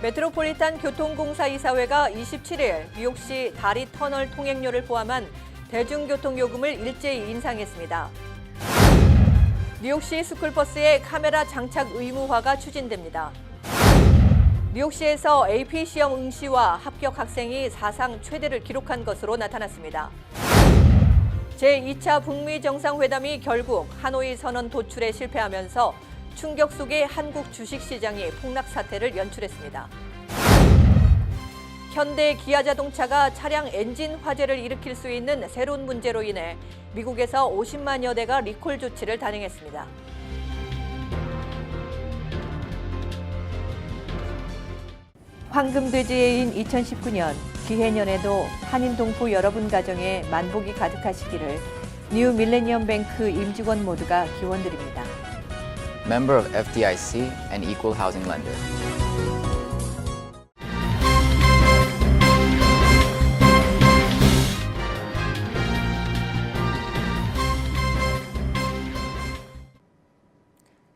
메트로폴리탄 교통공사 이사회가 27일 뉴욕시 다리 터널 통행료를 포함한 대중교통요금을 일제히 인상했습니다. 뉴욕시 스쿨버스의 카메라 장착 의무화가 추진됩니다. 뉴욕시에서 AP 시험 응시와 합격 학생이 사상 최대를 기록한 것으로 나타났습니다. 제2차 북미 정상회담이 결국 하노이 선언 도출에 실패하면서 충격 속에 한국 주식시장이 폭락 사태를 연출했습니다. 현대 기아자동차가 차량 엔진 화재를 일으킬 수 있는 새로운 문제로 인해 미국에서 50만여 대가 리콜 조치를 단행했습니다. 황금돼지해인 2019년 기해년에도 한인 동포 여러분 가정에 만복이 가득하시기를 뉴 밀레니엄 뱅크 임직원 모두가 기원드립니다. Member of FDIC and Equal Housing Lender.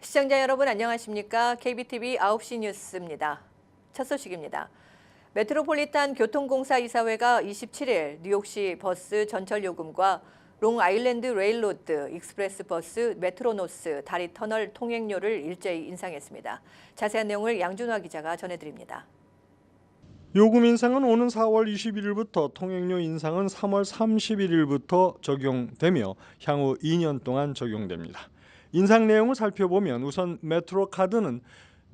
시청자 여러분 안녕하십니까? KBTV 9시 뉴스입니다. 첫 소식입니다. 메트로폴리탄 교통공사 이사회가 27일 뉴욕시 버스 전철 요금과 롱아일랜드 레일로드, 익스프레스 버스, 메트로노스, 다리 터널 통행료를 일제히 인상했습니다. 자세한 내용을 양준화 기자가 전해드립니다. 요금 인상은 오는 4월 21일부터 통행료 인상은 3월 31일부터 적용되며 향후 2년 동안 적용됩니다. 인상 내용을 살펴보면 우선 메트로카드는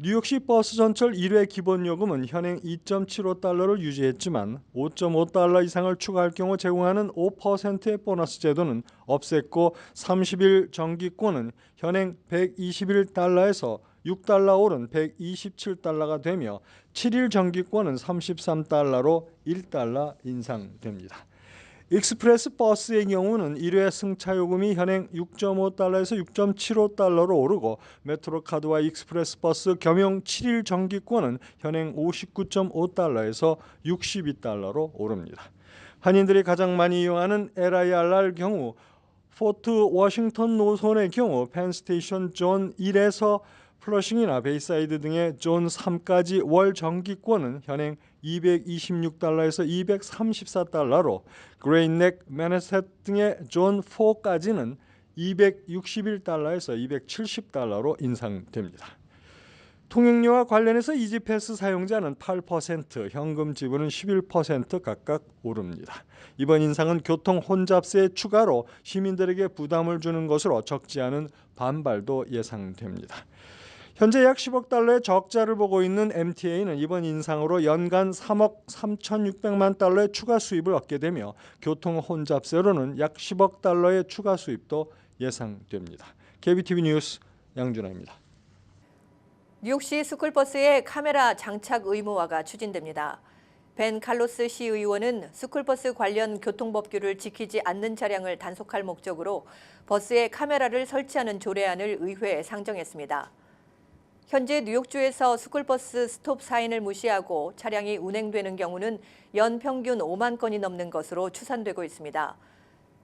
뉴욕시 버스 전철 1회 기본 요금은 현행 2.75달러를 유지했지만 5.5달러 이상을 추가할 경우 제공하는 5%의 보너스 제도는 없앴고 30일 정기권은 현행 121달러에서 6달러 오른 127달러가 되며 7일 정기권은 33달러로 1달러 인상됩니다. 익스프레스 버스의 경우는 1회 승차 요금이 현행 6.5달러에서 6.75달러로 오르고 메트로카드와 익스프레스 버스 겸용 7일 정기권은 현행 59.5달러에서 62달러로 오릅니다. 한인들이 가장 많이 이용하는 LIRR 경우 포트 워싱턴 노선의 경우 펜스테이션 존 1에서 플러싱이나 베이사이드 등의 존 3까지 월 정기권은 현행 226달러에서 234달러로 그레인넥, 매너텟 등의 존 4까지는 261달러에서 270달러로 인상됩니다. 통행료와 관련해서 이지패스 사용자는 8%, 현금 지불은 11% 각각 오릅니다. 이번 인상은 교통 혼잡세 추가로 시민들에게 부담을 주는 것으로 적지 않은 반발도 예상됩니다. 현재 약 10억 달러의 적자를 보고 있는 MTA는 이번 인상으로 연간 3억 3,600만 달러의 추가 수입을 얻게 되며 교통 혼잡세로는 약 10억 달러의 추가 수입도 예상됩니다. KBTV 뉴스 양준하입니다. 뉴욕시 스쿨버스의 카메라 장착 의무화가 추진됩니다. 벤 칼로스 시의원은 스쿨버스 관련 교통법규를 지키지 않는 차량을 단속할 목적으로 버스에 카메라를 설치하는 조례안을 의회에 상정했습니다. 현재 뉴욕주에서 스쿨버스 스톱 사인을 무시하고 차량이 운행되는 경우는 연 평균 5만 건이 넘는 것으로 추산되고 있습니다.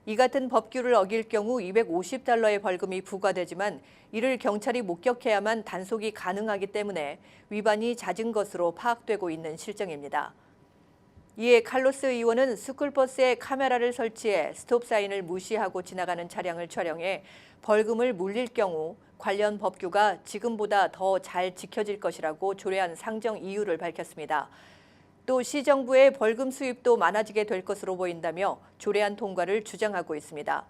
이 같은 법규를 어길 경우 $250의 벌금이 부과되지만 이를 경찰이 목격해야만 단속이 가능하기 때문에 위반이 잦은 것으로 파악되고 있는 실정입니다. 이에 칼로스 의원은 스쿨버스에 카메라를 설치해 스톱 사인을 무시하고 지나가는 차량을 촬영해 벌금을 물릴 경우 관련 법규가 지금보다 더 잘 지켜질 것이라고 조례안 상정 이유를 밝혔습니다. 또 시정부의 벌금 수입도 많아지게 될 것으로 보인다며 조례안 통과를 주장하고 있습니다.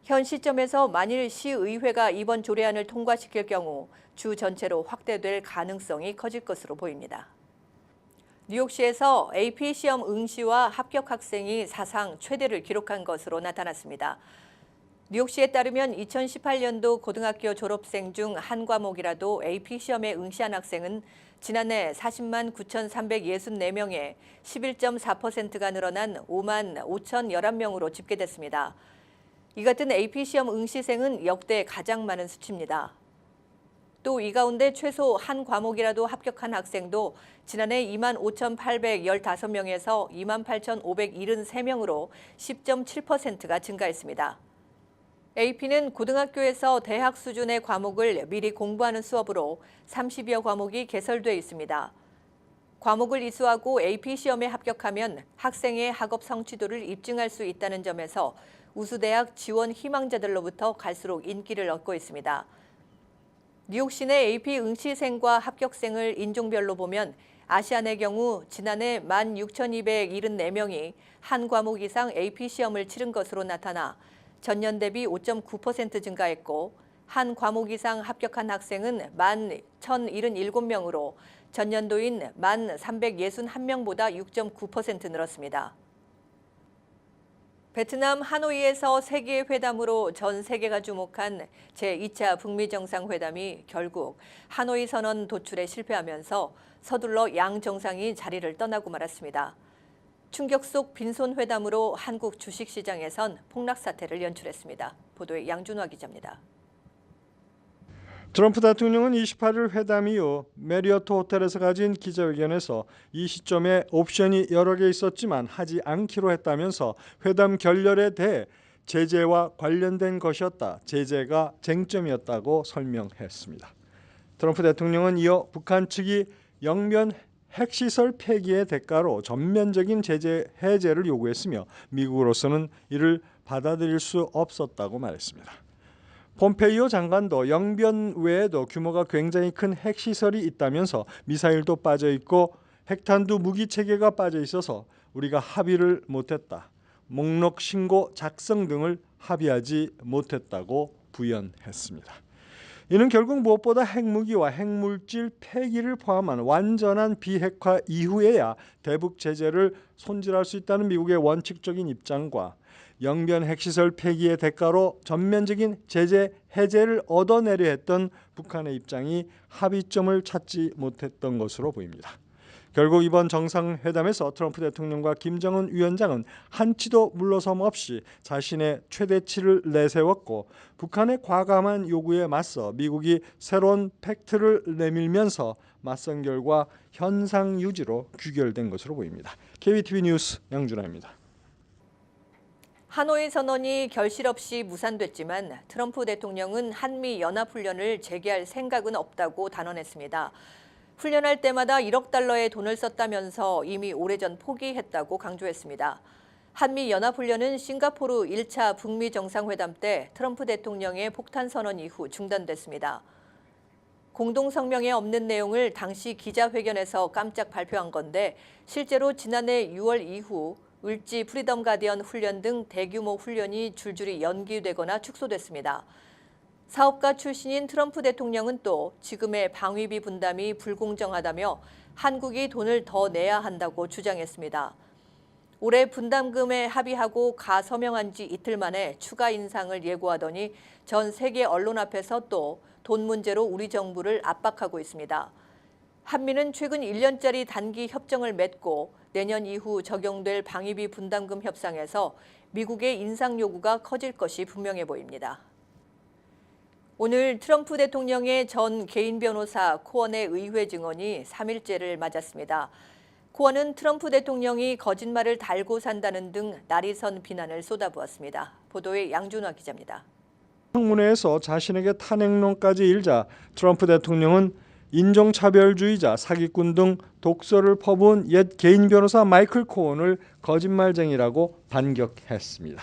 현 시점에서 만일 시의회가 이번 조례안을 통과시킬 경우 주 전체로 확대될 가능성이 커질 것으로 보입니다. 뉴욕시에서 AP 시험 응시와 합격 학생이 사상 최대를 기록한 것으로 나타났습니다. 뉴욕시에 따르면 2018년도 고등학교 졸업생 중 한 과목이라도 AP 시험에 응시한 학생은 지난해 40만 9,364명에 11.4%가 늘어난 5만 5,011명으로 집계됐습니다. 이 같은 AP 시험 응시생은 역대 가장 많은 수치입니다. 또 이 가운데 최소 한 과목이라도 합격한 학생도 지난해 2만 5,815명에서 2만 8,573명으로 10.7%가 증가했습니다. AP는 고등학교에서 대학 수준의 과목을 미리 공부하는 수업으로 30여 과목이 개설돼 있습니다. 과목을 이수하고 AP 시험에 합격하면 학생의 학업 성취도를 입증할 수 있다는 점에서 우수대학 지원 희망자들로부터 갈수록 인기를 얻고 있습니다. 뉴욕 시내 AP 응시생과 합격생을 인종별로 보면 아시안의 경우 지난해 16,274명이 한 과목 이상 AP 시험을 치른 것으로 나타나 전년 대비 5.9% 증가했고 한 과목 이상 합격한 학생은 11,077명으로 전년도인 1,361명보다 6.9% 늘었습니다. 베트남 하노이에서 세계 회담으로 전 세계가 주목한 제2차 북미 정상회담이 결국 하노이 선언 도출에 실패하면서 서둘러 양 정상이 자리를 떠나고 말았습니다. 충격 속 빈손 회담으로 한국 주식시장에선 폭락 사태를 연출했습니다. 보도에 양준화 기자입니다. 트럼프 대통령은 28일 회담 이후 메리어트 호텔에서 가진 기자회견에서 이 시점에 옵션이 여러 개 있었지만 하지 않기로 했다면서 회담 결렬에 대해 제재와 관련된 것이었다. 제재가 쟁점이었다고 설명했습니다. 트럼프 대통령은 이어 북한 측이 영변 핵시설 폐기의 대가로 전면적인 제재 해제를 요구했으며 미국으로서는 이를 받아들일 수 없었다고 말했습니다. 폼페이오 장관도 영변 외에도 규모가 굉장히 큰 핵시설이 있다면서 미사일도 빠져 있고 핵탄두 무기 체계가 빠져 있어서 우리가 합의를 못했다. 목록 신고 작성 등을 합의하지 못했다고 부연했습니다. 이는 결국 무엇보다 핵무기와 핵물질 폐기를 포함한 완전한 비핵화 이후에야 대북 제재를 손질할 수 있다는 미국의 원칙적인 입장과 영변 핵시설 폐기의 대가로 전면적인 제재 해제를 얻어내려 했던 북한의 입장이 합의점을 찾지 못했던 것으로 보입니다. 결국 이번 정상회담에서 트럼프 대통령과 김정은 위원장은 한치도 물러섬 없이 자신의 최대치를 내세웠고 북한의 과감한 요구에 맞서 미국이 새로운 팩트를 내밀면서 맞선 결과 현상 유지로 귀결된 것으로 보입니다. KBTV 뉴스 양준하입니다. 하노이 선언이 결실 없이 무산됐지만 트럼프 대통령은 한미 연합훈련을 재개할 생각은 없다고 단언했습니다. 훈련할 때마다 1억 달러의 돈을 썼다면서 이미 오래전 포기했다고 강조했습니다. 한미 연합훈련은 싱가포르 1차 북미 정상회담 때 트럼프 대통령의 폭탄 선언 이후 중단됐습니다. 공동성명에 없는 내용을 당시 기자회견에서 깜짝 발표한 건데 실제로 지난해 6월 이후 을지 프리덤 가디언 훈련 등 대규모 훈련이 줄줄이 연기되거나 축소됐습니다. 사업가 출신인 트럼프 대통령은 또 지금의 방위비 분담이 불공정하다며 한국이 돈을 더 내야 한다고 주장했습니다. 올해 분담금에 합의하고 가서명한 지 이틀 만에 추가 인상을 예고하더니 전 세계 언론 앞에서 또 돈 문제로 우리 정부를 압박하고 있습니다. 한미는 최근 1년짜리 단기 협정을 맺고 내년 이후 적용될 방위비 분담금 협상에서 미국의 인상 요구가 커질 것이 분명해 보입니다. 오늘 트럼프 대통령의 전 개인 변호사 코언의 의회 증언이 3일째를 맞았습니다. 코언은 트럼프 대통령이 거짓말을 달고 산다는 등 날이선 비난을 쏟아부었습니다. 보도에 양준화 기자입니다. 청문회에서 자신에게 탄핵론까지 일자 트럼프 대통령은 인종차별주의자, 사기꾼 등 독설을 퍼부은 옛 개인 변호사 마이클 코언을 거짓말쟁이라고 반격했습니다.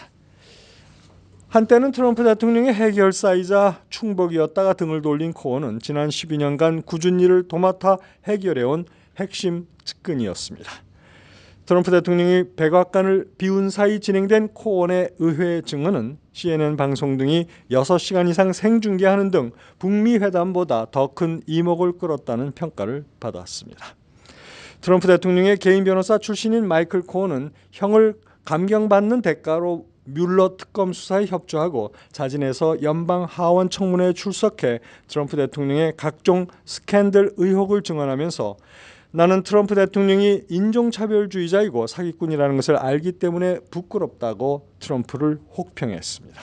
한때는 트럼프 대통령의 해결사이자 충복이었다가 등을 돌린 코언은 지난 12년간 꾸준히 일을 도맡아 해결해온 핵심 측근이었습니다. 트럼프 대통령이 백악관을 비운 사이 진행된 코언의 의회 증언은 CNN 방송 등이 6시간 이상 생중계하는 등 북미 회담보다 더 큰 이목을 끌었다는 평가를 받았습니다. 트럼프 대통령의 개인 변호사 출신인 마이클 코언은 형을 감경받는 대가로 뮬러 특검 수사에 협조하고 자진해서 연방 하원 청문회에 출석해 트럼프 대통령의 각종 스캔들 의혹을 증언하면서 나는 트럼프 대통령이 인종차별주의자이고 사기꾼이라는 것을 알기 때문에 부끄럽다고 트럼프를 혹평했습니다.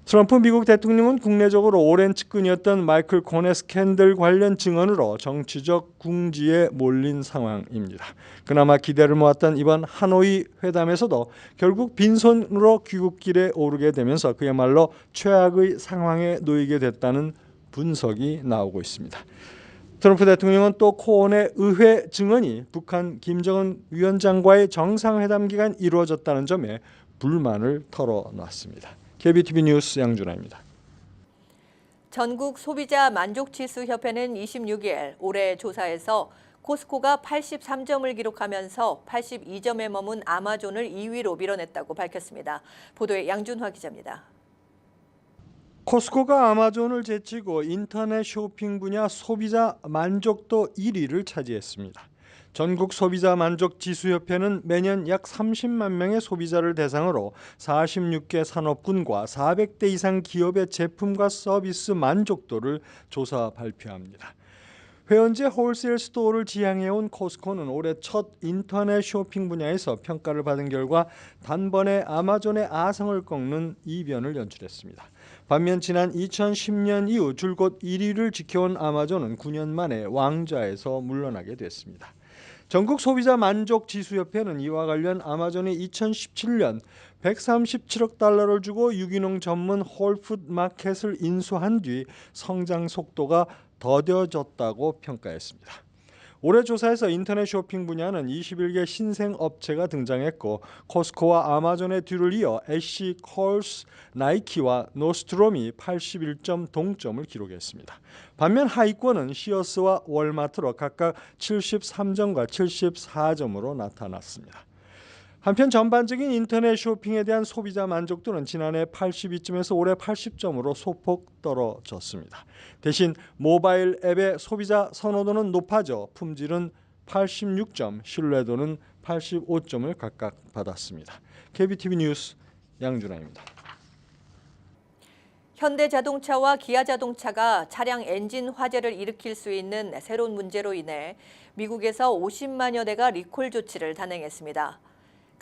트럼프 미국 대통령은 국내적으로 오랜 측근이었던 마이클 코언의 스캔들 관련 증언으로 정치적 궁지에 몰린 상황입니다. 그나마 기대를 모았던 이번 하노이 회담에서도 결국 빈손으로 귀국길에 오르게 되면서 그야말로 최악의 상황에 놓이게 됐다는 분석이 나오고 있습니다. 트럼프 대통령은 또 코온의 의회 증언이 북한 김정은 위원장과의 정상회담 기간 이루어졌다는 점에 불만을 털어놨습니다. KBTV 뉴스 양준하입니다. 전국 소비자 만족지수 협회는 26일 올해 조사에서 코스코가 83점을 기록하면서 82점에 머문 아마존을 2위로 밀어냈다고 밝혔습니다. 보도에 양준화 기자입니다. 코스코가 아마존을 제치고 인터넷 쇼핑 분야 소비자 만족도 1위를 차지했습니다. 전국 소비자 만족 지수협회는 매년 약 30만 명의 소비자를 대상으로 46개 산업군과 400대 이상 기업의 제품과 서비스 만족도를 조사 발표합니다. 회원제 홀세일 스토어를 지향해온 코스코는 올해 첫 인터넷 쇼핑 분야에서 평가를 받은 결과 단번에 아마존의 아성을 꺾는 이변을 연출했습니다. 반면 지난 2010년 이후 줄곧 1위를 지켜온 아마존은 9년 만에 왕좌에서 물러나게 됐습니다. 전국 소비자 만족 지수협회는 이와 관련 아마존이 2017년 137억 달러를 주고 유기농 전문 홀푸드 마켓을 인수한 뒤 성장 속도가 더뎌졌다고 평가했습니다. 올해 조사에서 인터넷 쇼핑 분야는 21개 신생 업체가 등장했고 코스코와 아마존의 뒤를 이어 애쉬, 콜스, 나이키와 노스트롬이 81점 동점을 기록했습니다. 반면 하위권은 시어스와 월마트로 각각 73점과 74점으로 나타났습니다. 한편 전반적인 인터넷 쇼핑에 대한 소비자 만족도는 지난해 82점에서 올해 80점으로 소폭 떨어졌습니다. 대신 모바일 앱의 소비자 선호도는 높아져 품질은 86점, 신뢰도는 85점을 각각 받았습니다. KBTV 뉴스 양준하입니다. 현대자동차와 기아자동차가 차량 엔진 화재를 일으킬 수 있는 새로운 문제로 인해 미국에서 50만여 대가 리콜 조치를 단행했습니다.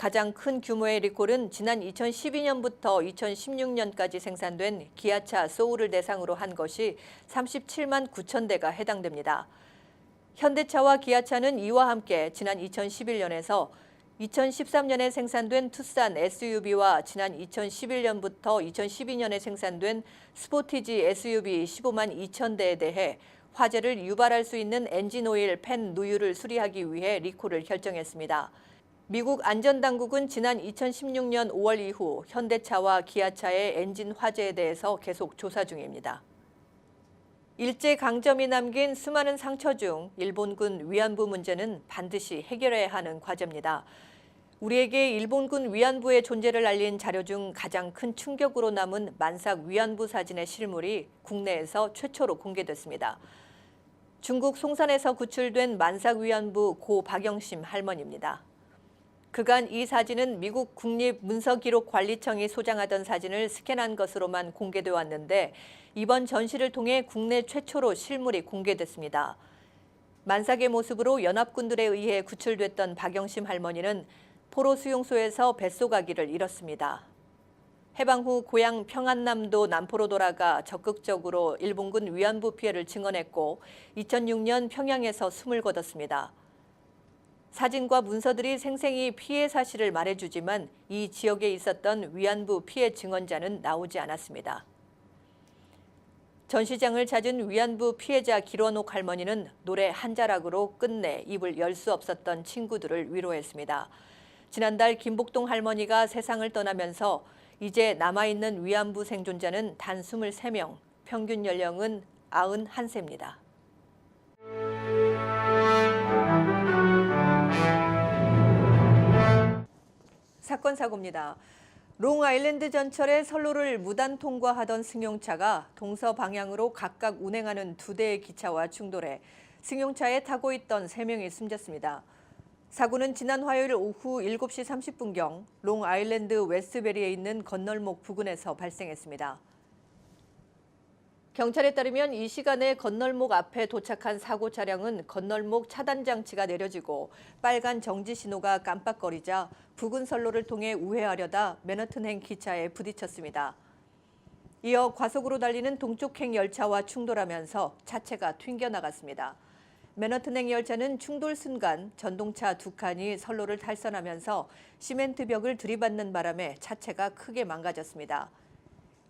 가장 큰 규모의 리콜은 지난 2012년부터 2016년까지 생산된 기아차 소울을 대상으로 한 것이 37만 9천 대가 해당됩니다. 현대차와 기아차는 이와 함께 지난 2011년에서 2013년에 생산된 투싼 SUV와 지난 2011년부터 2012년에 생산된 스포티지 SUV 15만 2천 대에 대해 화재를 유발할 수 있는 엔진 오일 팬 누유를 수리하기 위해 리콜을 결정했습니다. 미국 안전당국은 지난 2016년 5월 이후 현대차와 기아차의 엔진 화재에 대해서 계속 조사 중입니다. 일제강점이 남긴 수많은 상처 중 일본군 위안부 문제는 반드시 해결해야 하는 과제입니다. 우리에게 일본군 위안부의 존재를 알린 자료 중 가장 큰 충격으로 남은 만삭 위안부 사진의 실물이 국내에서 최초로 공개됐습니다. 중국 송산에서 구출된 만삭 위안부 고 박영심 할머니입니다. 그간 이 사진은 미국 국립문서기록관리청이 소장하던 사진을 스캔한 것으로만 공개돼 왔는데 이번 전시를 통해 국내 최초로 실물이 공개됐습니다. 만삭의 모습으로 연합군들에 의해 구출됐던 박영심 할머니는 포로 수용소에서 뱃속아기를 잃었습니다. 해방 후 고향 평안남도 남포로 돌아가 적극적으로 일본군 위안부 피해를 증언했고 2006년 평양에서 숨을 거뒀습니다. 사진과 문서들이 생생히 피해 사실을 말해주지만 이 지역에 있었던 위안부 피해 증언자는 나오지 않았습니다. 전시장을 찾은 위안부 피해자 길원옥 할머니는 노래 한 자락으로 끝내 입을 열 수 없었던 친구들을 위로했습니다. 지난달 김복동 할머니가 세상을 떠나면서 이제 남아있는 위안부 생존자는 단 23명, 평균 연령은 91세입니다. 사건 사고입니다. 롱아일랜드 전철의 선로를 무단 통과하던 승용차가 동서 방향으로 각각 운행하는 두 대의 기차와 충돌해 승용차에 타고 있던 3명이 숨졌습니다. 사고는 지난 화요일 오후 7시 30분경 롱아일랜드 웨스트베리에 있는 건널목 부근에서 발생했습니다. 경찰에 따르면 이 시간에 건널목 앞에 도착한 사고 차량은 건널목 차단 장치가 내려지고 빨간 정지 신호가 깜빡거리자 부근 선로를 통해 우회하려다 맨하튼행 기차에 부딪혔습니다. 이어 과속으로 달리는 동쪽행 열차와 충돌하면서 차체가 튕겨나갔습니다. 맨하튼행 열차는 충돌 순간 전동차 2칸이 선로를 탈선하면서 시멘트 벽을 들이받는 바람에 차체가 크게 망가졌습니다.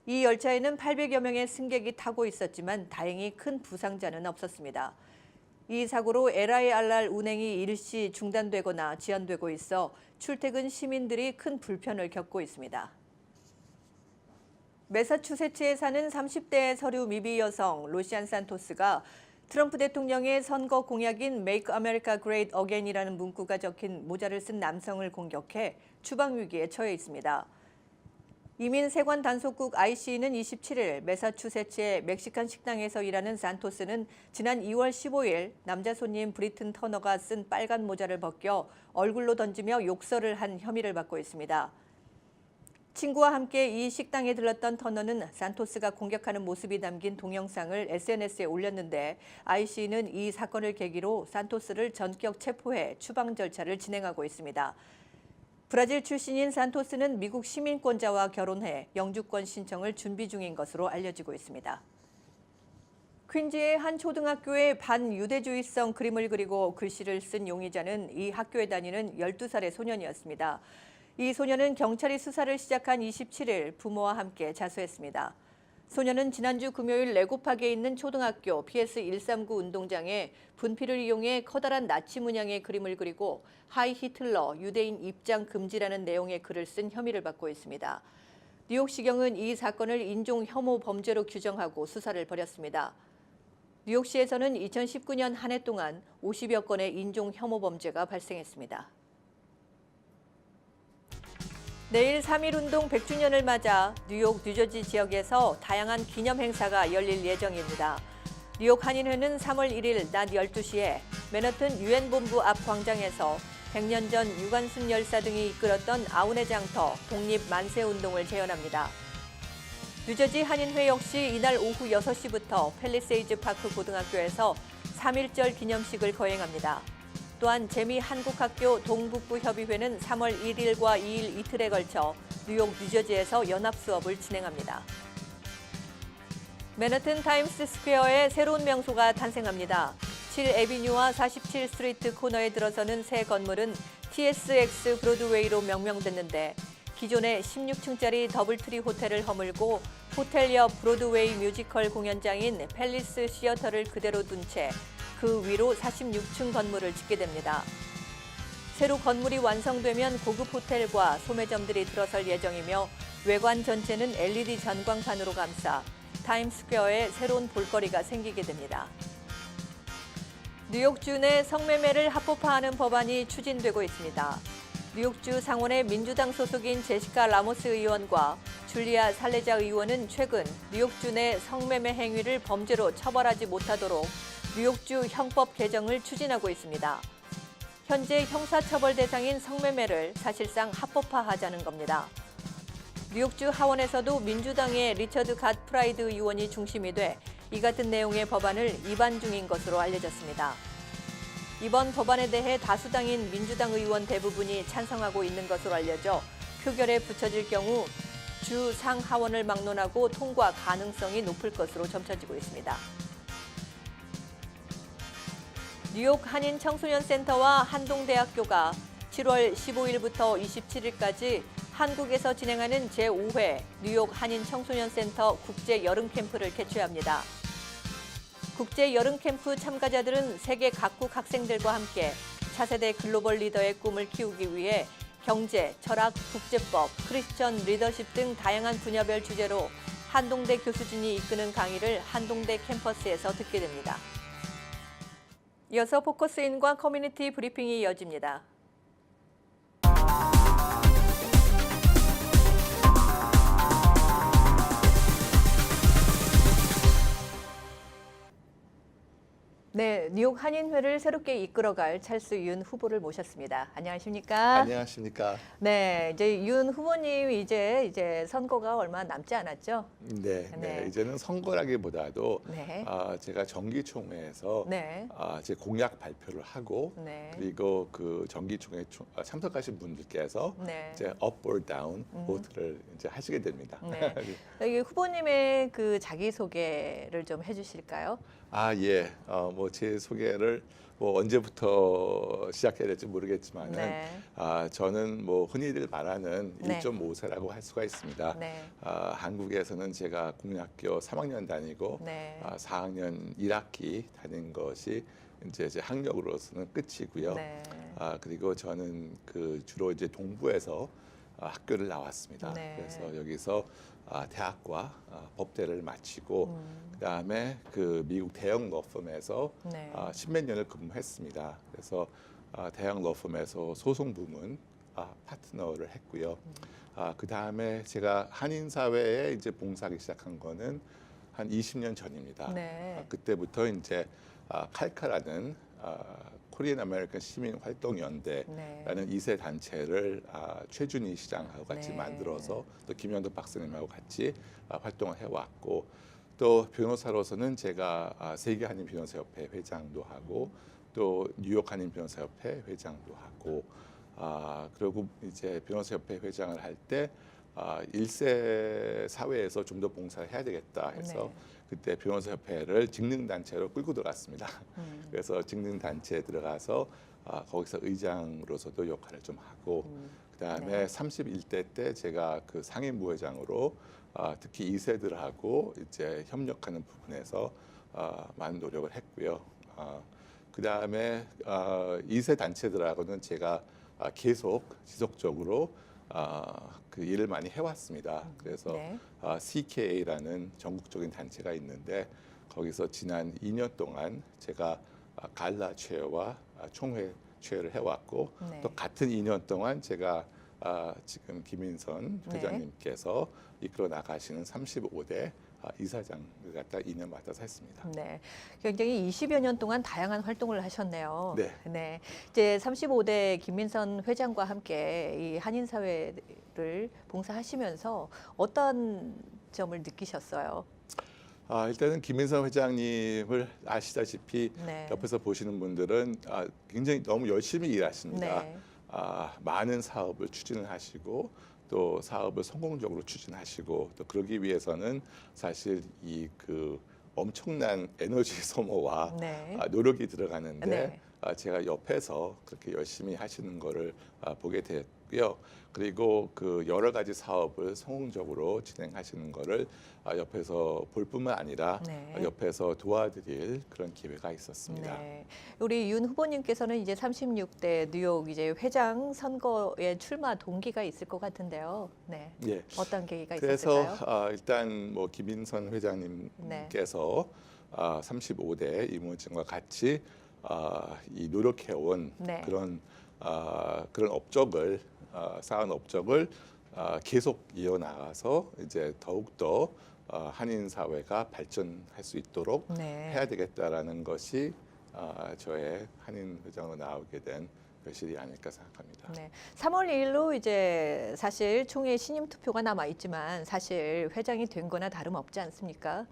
이 열차에는 800여 명의 승객이 타고 있었지만 다행히 큰 부상자는 없었습니다. 이 사고로 LIRR 운행이 일시 중단되거나 지연되고 있어 출퇴근 시민들이 큰 불편을 겪고 있습니다. 매사추세츠에 사는 30대 서류 미비 여성 로시안 산토스가 트럼프 대통령의 선거 공약인 Make America Great Again이라는 문구가 적힌 모자를 쓴 남성을 공격해 추방 위기에 처해 있습니다. 이민 세관 단속국 IC는 27일 매사추세츠의 멕시칸 식당에서 일하는 산토스는 지난 2월 15일 남자 손님 브리튼 터너가 쓴 빨간 모자를 벗겨 얼굴로 던지며 욕설을 한 혐의를 받고 있습니다. 친구와 함께 이 식당에 들렀던 터너는 산토스가 공격하는 모습이 담긴 동영상을 SNS에 올렸는데 IC는 이 사건을 계기로 산토스를 전격 체포해 추방 절차를 진행하고 있습니다. 브라질 출신인 산토스는 미국 시민권자와 결혼해 영주권 신청을 준비 중인 것으로 알려지고 있습니다. 퀸즈의 한 초등학교에 반유대주의성 그림을 그리고 글씨를 쓴 용의자는 이 학교에 다니는 12살의 소년이었습니다. 이 소년은 경찰이 수사를 시작한 27일 부모와 함께 자수했습니다. 소년은 지난주 금요일 레고파크에 있는 초등학교 PS139 운동장에 분필을 이용해 커다란 나치 문양의 그림을 그리고 하이 히틀러, 유대인 입장 금지라는 내용의 글을 쓴 혐의를 받고 있습니다. 뉴욕시경은 이 사건을 인종 혐오 범죄로 규정하고 수사를 벌였습니다. 뉴욕시에서는 2019년 한 해 동안 50여 건의 인종 혐오 범죄가 발생했습니다. 내일 3.1운동 100주년을 맞아 뉴욕, 뉴저지 지역에서 다양한 기념 행사가 열릴 예정입니다. 뉴욕 한인회는 3월 1일 낮 12시에 맨하튼 유엔본부 앞 광장에서 100년 전 유관순 열사 등이 이끌었던 아우네 장터 독립 만세 운동을 재현합니다. 뉴저지 한인회 역시 이날 오후 6시부터 팰리세이즈 파크 고등학교에서 3.1절 기념식을 거행합니다. 또한 재미한국학교 동북부협의회는 3월 1일과 2일 이틀에 걸쳐 뉴욕, 뉴저지에서 연합 수업을 진행합니다. 맨하튼 타임스 스퀘어에 새로운 명소가 탄생합니다. 7에비뉴와 47 스트리트 코너에 들어서는 새 건물은 TSX 브로드웨이로 명명됐는데 기존의 16층짜리 더블트리 호텔을 허물고 호텔 옆 브로드웨이 뮤지컬 공연장인 팰리스 시어터를 그대로 둔 채 그 위로 46층 건물을 짓게 됩니다. 새로 건물이 완성되면 고급 호텔과 소매점들이 들어설 예정이며 외관 전체는 LED 전광판으로 감싸 타임스퀘어에 새로운 볼거리가 생기게 됩니다. 뉴욕주 내 성매매를 합법화하는 법안이 추진되고 있습니다. 뉴욕주 상원의 민주당 소속인 제시카 라모스 의원과 줄리아 살레자 의원은 최근 뉴욕주 내 성매매 행위를 범죄로 처벌하지 못하도록 뉴욕주 형법 개정을 추진하고 있습니다. 현재 형사처벌 대상인 성매매를 사실상 합법화하자는 겁니다. 뉴욕주 하원에서도 민주당의 리처드 갓 프라이드 의원이 중심이 돼 이 같은 내용의 법안을 입안 중인 것으로 알려졌습니다. 이번 법안에 대해 다수당인 민주당 의원 대부분이 찬성하고 있는 것으로 알려져 표결에 붙여질 경우 주 상하원을 막론하고 통과 가능성이 높을 것으로 점쳐지고 있습니다. 뉴욕 한인 청소년 센터와 한동대학교가 7월 15일부터 27일까지 한국에서 진행하는 제5회 뉴욕 한인 청소년 센터 국제 여름 캠프를 개최합니다. 국제 여름 캠프 참가자들은 세계 각국 학생들과 함께 차세대 글로벌 리더의 꿈을 키우기 위해 경제, 철학, 국제법, 크리스천 리더십 등 다양한 분야별 주제로 한동대 교수진이 이끄는 강의를 한동대 캠퍼스에서 듣게 됩니다. 이어서 포커스인과 커뮤니티 브리핑이 이어집니다. 네, 뉴욕 한인회를 새롭게 이끌어갈 찰스 윤 후보를 모셨습니다. 안녕하십니까? 안녕하십니까? 네, 이제 윤 후보님 이제 선거가 얼마 남지 않았죠? 네. 이제는 선거라기보다도 네. 제가 정기총회에서 네. 제 공약 발표를 하고 네. 그리고 그 정기총회 참석하신 분들께서 네. 이제 up or down 보트를 이제 하시게 됩니다. 네. 여기 후보님의 그 자기 소개를 좀 해주실까요? 예. 제 소개를 언제부터 시작해야 될지 모르겠지만은 네. 저는 흔히들 말하는 네. 1.5세라고 할 수가 있습니다. 네. 한국에서는 제가 국민학교 3학년 다니고 네. 4학년 1학기 다닌 것이 이제 학력으로서는 끝이고요. 네. 그리고 저는 주로 이제 동부에서 학교를 나왔습니다. 네. 그래서 여기서 대학과 법대를 마치고 그다음에 미국 대형 러펌에서 네. 10몇 년을 근무했습니다. 그래서 대형 러펌에서 소송 부문 파트너를 했고요. 그다음에 제가 한인 사회에 이제 봉사하기 시작한 거는 한 20년 전입니다. 네. 그때부터 이제 칼카라는 코리안 아메리칸 시민 활동 연대라는 네. 2세 단체를 최준희 시장하고 같이 네. 만들어서 또 김현도 박사님하고 같이 활동을 해왔고 또 변호사로서는 제가 세계 한인 변호사협회 회장도 하고 또 뉴욕 한인 변호사협회 회장도 하고 그리고 이제 변호사협회 회장을 할 때 1세 사회에서 좀 더 봉사를 해야 되겠다 해서 네. 그때 변호사협회를 직능단체로 끌고 들어갔습니다. 그래서 직능단체에 들어가서 거기서 의장으로서도 역할을 좀 하고 그다음에 네. 31대 때 제가 상임부회장으로 특히 2세들하고 이제 협력하는 부분에서 많은 노력을 했고요. 그다음에 2세 단체들하고는 제가 계속 지속적으로 그 일을 많이 해왔습니다. 그래서 네. CKA라는 전국적인 단체가 있는데 거기서 지난 2년 동안 제가 갈라 체어와 총회 체어를 해왔고 네. 또 같은 2년 동안 제가 지금 김인선 네. 회장님께서 이끌어 나가시는 35대 이사장을 갖다 2년 맡아서 했습니다. 네, 굉장히 20여 년 동안 다양한 활동을 하셨네요. 네. 네, 이제 35대 김민선 회장과 함께 이 한인 사회를 봉사하시면서 어떤 점을 느끼셨어요? 일단은 김인선 회장님을 아시다시피 네. 옆에서 보시는 분들은 굉장히 너무 열심히 일하십니다. 네. 많은 사업을 추진을 하시고 또 사업을 성공적으로 추진하시고 또 그러기 위해서는 사실 엄청난 에너지 소모와 네. 노력이 들어가는데 네. 제가 옆에서 그렇게 열심히 하시는 거를 보게 됐고요. 그리고 여러 가지 사업을 성공적으로 진행하시는 거를 옆에서 볼 뿐만 아니라 네. 옆에서 도와드릴 그런 기회가 있었습니다. 네. 우리 윤 후보님께서는 이제 36대 뉴욕 이제 회장 선거에 출마 동기가 있을 것 같은데요. 네. 예. 어떤 계기가 그래서 있었을까요? 일단 김인선 회장님께서 35대 임원진과 같이 이 노력해온 네. 그런 업적을 쌓은 업적을 계속 이어나가서 이제 더욱더 한인 사회가 발전할 수 있도록 네. 해야 되겠다라는 것이 저의 한인 회장으로 나오게 된 결실이 아닐까 생각합니다. 네. 3월 2일로 이제 사실 총회 신임 투표가 남아 있지만 사실 회장이 된 거나 다름없지 않습니까?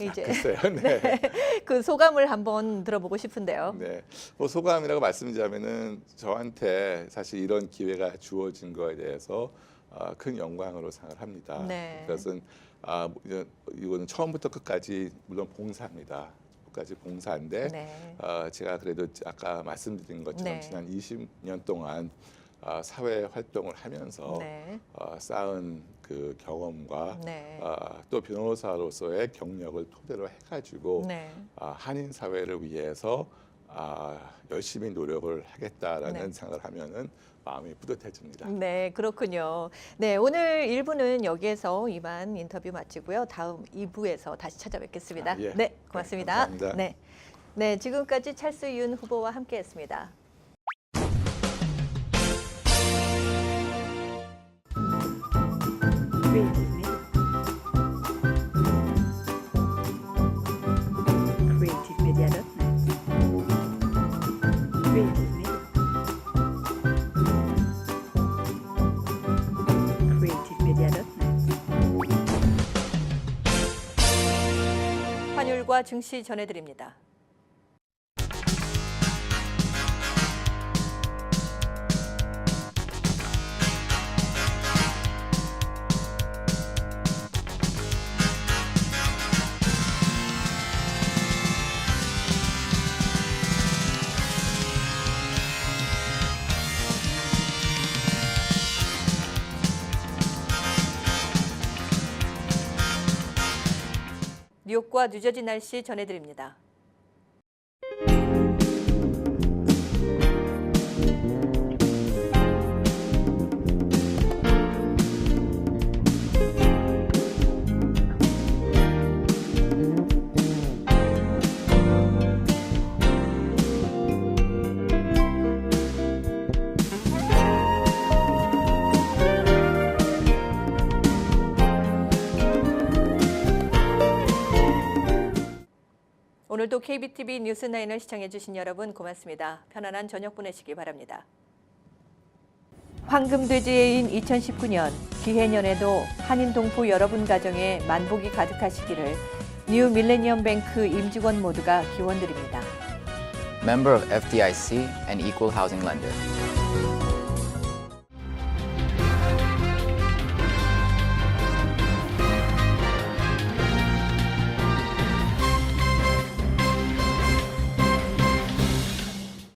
이제 글쎄요. 네. 그 소감을 한번 들어보고 싶은데요. 네. 소감이라고 말씀드리자면은 저한테 사실 이런 기회가 주어진 거에 대해서 큰 영광으로 생각을 합니다. 네. 그것은 이거는 처음부터 끝까지 물론 봉사입니다. 끝까지 봉사인데 네. 제가 그래도 아까 말씀드린 것처럼 네. 지난 20년 동안 사회 활동을 하면서 네. 쌓은 그 경험과 네. 또 변호사로서의 경력을 토대로 해가지고 네. 한인 사회를 위해서 열심히 노력을 하겠다라는 네. 생각을 하면은 마음이 뿌듯해집니다. 네, 그렇군요. 네, 오늘 1부는 여기에서 이만 인터뷰 마치고요. 다음 2부에서 다시 찾아뵙겠습니다. 예. 네, 고맙습니다. 감사합니다. 네. 네, 지금까지 찰스 윤 후보와 함께했습니다. creativemedia.net. creativemedia.net. 환율과 증시 전해드립니다. 뉴욕과 뉴저지 날씨 전해드립니다. 오늘도 KBTV 뉴스9을 시청해주신 여러분 고맙습니다. 편안한 저녁 보내시기 바랍니다. 황금돼지해인 2019년 기해년에도 한인 동포 여러분 가정에 만복이 가득하시기를 뉴 밀레니엄 뱅크 임직원 모두가 기원드립니다. Member of FDIC and Equal Housing Lender.